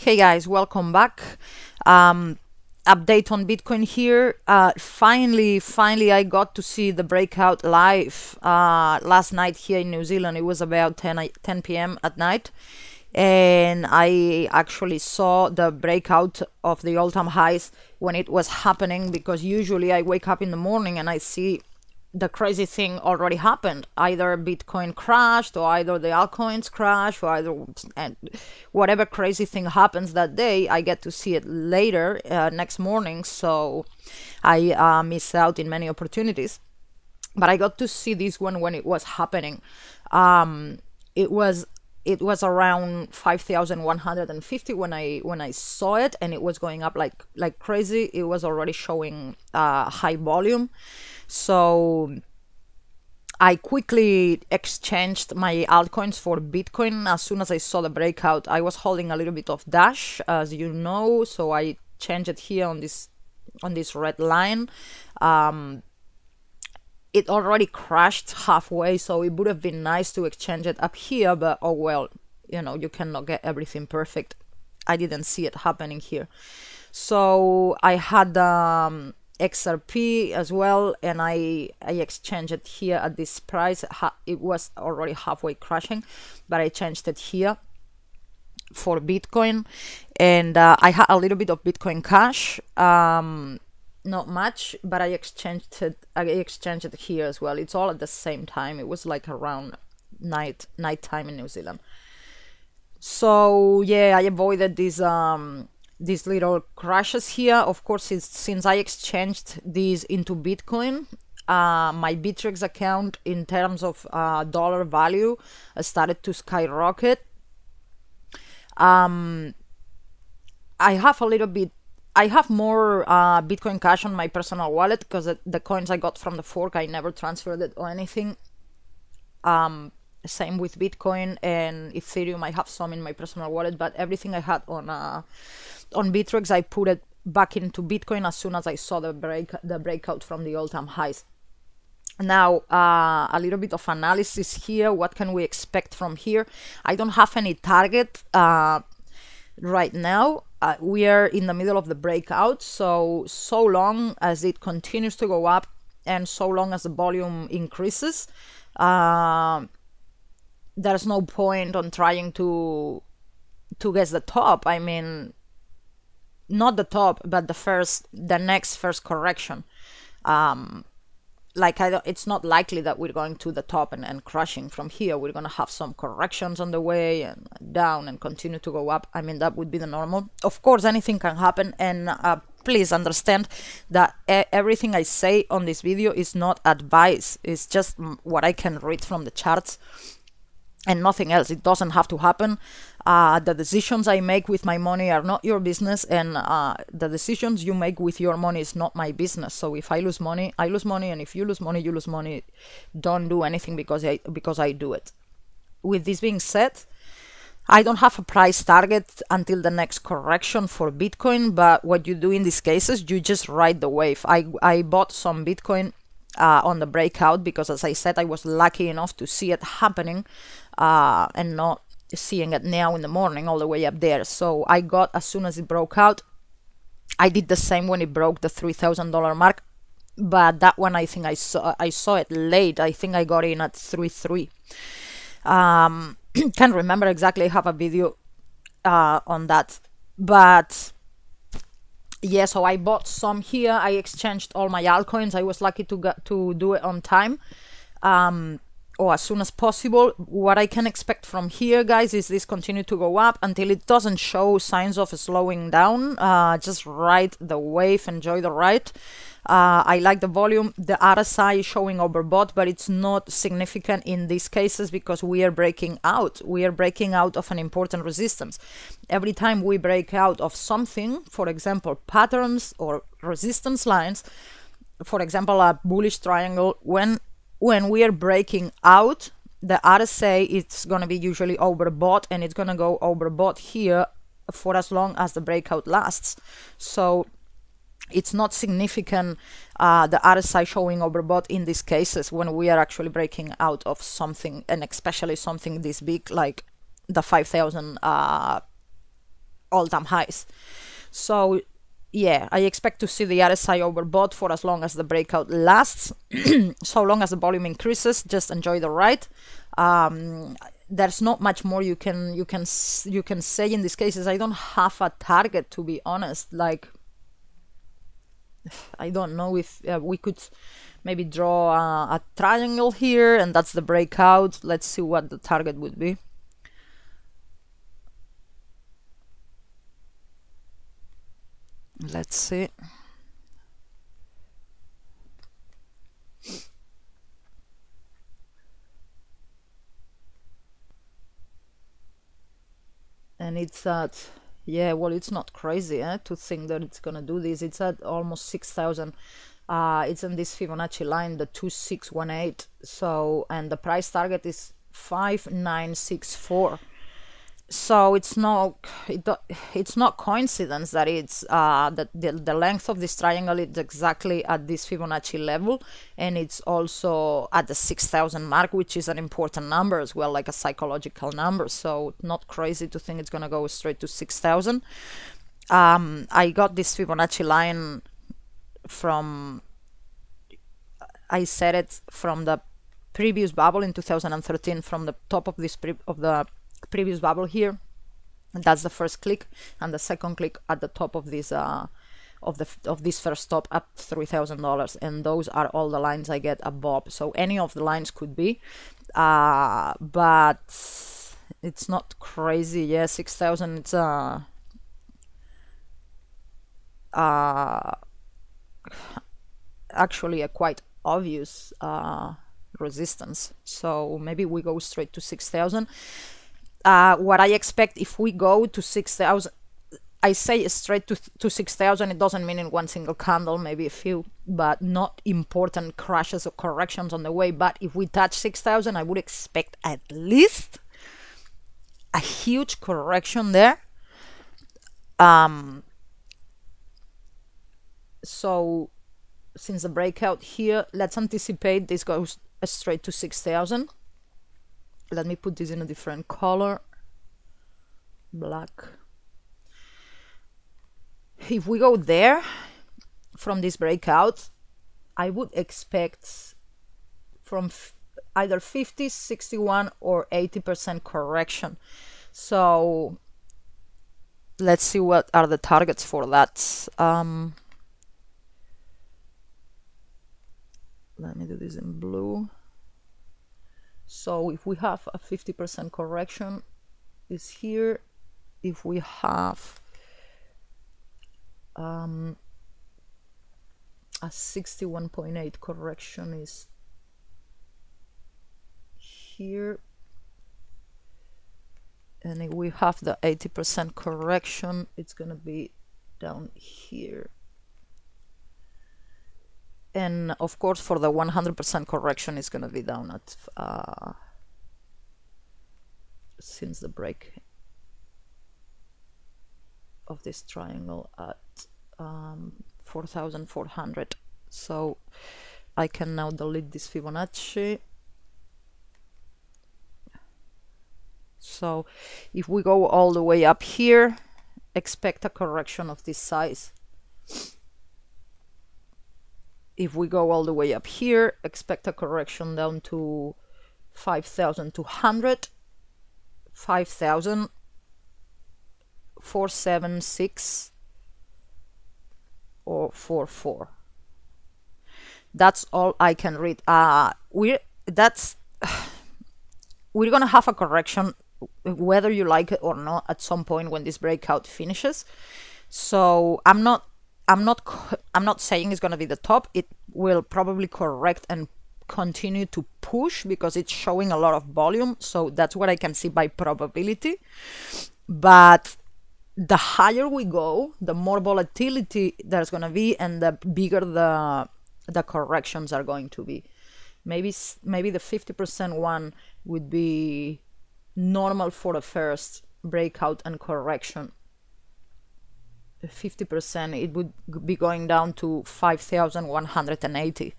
Hey guys, welcome back. Update on Bitcoin here. Finally, I got to see the breakout live last night here in New Zealand. It was about 10 p.m. at night, and I actually saw the breakout of the all-time highs when it was happening, because usually I wake up in the morning and I see the crazy thing already happened. Either Bitcoin crashed, or either the altcoins crash, or either and whatever crazy thing happens that day, I get to see it later next morning. So I miss out in many opportunities. But I got to see this one when it was happening. It was around 5,150 when I saw it, and it was going up like crazy. It was already showing high volume. So I quickly exchanged my altcoins for Bitcoin as soon as I saw the breakout. I was holding a little bit of Dash, as you know, so I changed it here on this red line. It already crashed halfway, so it would have been nice to exchange it up here, but oh well, you cannot get everything perfect. I didn't see it happening here. So I had XRP as well, and I exchanged it here at this price. It was already halfway crashing, but I changed it here for Bitcoin, and I had a little bit of Bitcoin Cash, not much, but I exchanged it here as well. It's all at the same time. It was like around night time in New Zealand. So yeah, I avoided these little crashes here. Of course, since I exchanged these into Bitcoin, my Bittrex account in terms of dollar value started to skyrocket. I have more Bitcoin Cash on my personal wallet, because the coins I got from the fork, I never transferred it or anything. Same with Bitcoin and Ethereum. I have some in my personal wallet, but everything I had on Bittrex, I put it back into Bitcoin as soon as I saw the breakout from the all-time highs. Now, a little bit of analysis here. What can we expect from here? I don't have any target right now. We are in the middle of the breakout, so long as it continues to go up and so long as the volume increases, there's no point on trying to guess the top. I mean, not the top, but the next first correction. It's not likely that we're going to the top and crashing from here. We're going to have some corrections on the way and down and continue to go up. I mean, that would be the normal. Of course, anything can happen, and please understand that everything I say on this video is not advice. It's just what I can read from the charts and nothing else. It doesn't have to happen. The decisions I make with my money are not your business, and the decisions you make with your money is not my business. So if I lose money, I lose money, and if you lose money, you lose money. Don't do anything because I do it. With this being said, I don't have a price target until the next correction for Bitcoin, but what you do in these cases, you just ride the wave. I bought some Bitcoin on the breakout because, as I said, I was lucky enough to see it happening and not seeing it now in the morning all the way up there. So I got as soon as it broke out. I did the same when it broke the $3,000 mark, but that one I think I saw it late. I think I got in at 3.3. Can't remember exactly. I have a video on that, but yeah, so I bought some here. I exchanged all my altcoins. I was lucky to do it on time, or as soon as possible. What I can expect from here, guys, is this continue to go up until it doesn't show signs of slowing down. Just ride the wave, enjoy the ride. I like the volume. The RSI is showing overbought, but it's not significant in these cases because we are breaking out. We are breaking out of an important resistance. Every time we break out of something, for example, patterns or resistance lines, for example, a bullish triangle, when we are breaking out, the RSI, it's going to be usually overbought, and it's going to go overbought here for as long as the breakout lasts. So it's not significant, the RSI showing overbought in these cases when we are actually breaking out of something, and especially something this big like the 5,000 all-time highs. So yeah, I expect to see the RSI overbought for as long as the breakout lasts. So long as the volume increases, just enjoy the ride. There's not much more you can say in these cases. I don't have a target, to be honest. Like, I don't know if we could maybe draw a triangle here, and that's the breakout. Let's see what the target would be. Let's see. And it's at, yeah, well, it's not crazy to think that it's gonna do this. It's at almost 6,000. It's in this Fibonacci line, the 2618. So, and the price target is 5964. So it's not coincidence that it's that the length of this triangle is exactly at this Fibonacci level, and it's also at the 6,000 mark, which is an important number as well, like a psychological number. So not crazy to think it's gonna go straight to 6,000. I got this Fibonacci line from, I set it from the previous bubble in 2013, from the top of this previous bubble here, and that's the first click, and the second click at the top of this of this first stop at $3,000, and those are all the lines I get above. So any of the lines could be, but it's not crazy. Yeah, 6,000. It's actually a quite obvious resistance. So maybe we go straight to 6,000. What I expect, if we go to 6,000, I say straight to 6,000, it doesn't mean in one single candle, maybe a few, but not important crashes or corrections on the way. But if we touch 6,000, I would expect at least a huge correction there. So since the breakout here, let's anticipate this goes straight to 6,000. Let me put this in a different color, black. If we go there from this breakout, I would expect from either 50, 61 or 80% correction. So let's see what are the targets for that. Let me do this in blue. So if we have a 50% correction is here. If we have a 61.8 correction is here. And if we have the 80% correction, it's gonna be down here. And of course, for the 100% correction, it's going to be down at, since the break of this triangle, at 4,400. So I can now delete this Fibonacci. So if we go all the way up here, expect a correction of this size. If we go all the way up here, expect a correction down to 5,200, 5,476, or 44. That's all I can read. We're gonna have a correction, whether you like it or not, at some point when this breakout finishes. So I'm not saying it's going to be the top. It will probably correct and continue to push because it's showing a lot of volume. So that's what I can see by probability. But the higher we go, the more volatility there's going to be, and the bigger the corrections are going to be. Maybe the 50% one would be normal for the first breakout and correction. 50%, it would be going down to 5,180.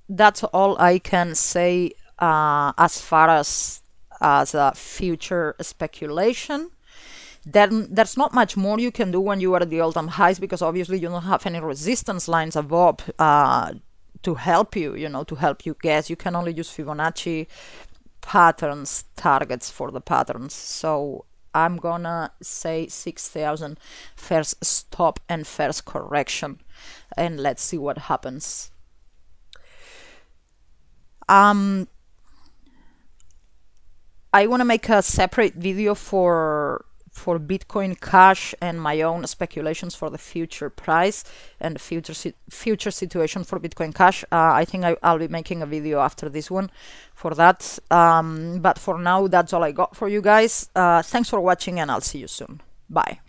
That's all I can say as far as a future speculation. Then there's not much more you can do when you are at the all-time highs, because obviously you don't have any resistance lines above to help you, to help you guess. You can only use Fibonacci patterns, targets for the patterns. So I'm gonna say 6,000 first stop and first correction, and let's see what happens. I want to make a separate video for Bitcoin Cash and my own speculations for the future price and the future situation for Bitcoin Cash. I think I'll be making a video after this one for that. But for now, that's all I got for you guys. Thanks for watching, and I'll see you soon. Bye.